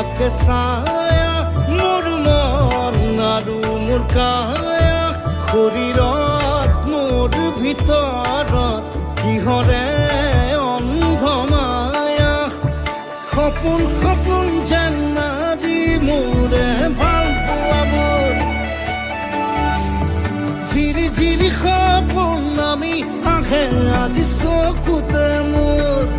তোমাকে ছায়া মোৰ মন আৰু মোৰ কায়া শৰীৰত মোৰ ভিতৰত কিহৰে অন্ধ মায়া সপোন সপোন যেন আজি মোৰে ভাল পোৱাবোৰ ঝিৰি ঝিৰি সপোন আমি আহে আজি চকুতে মোৰ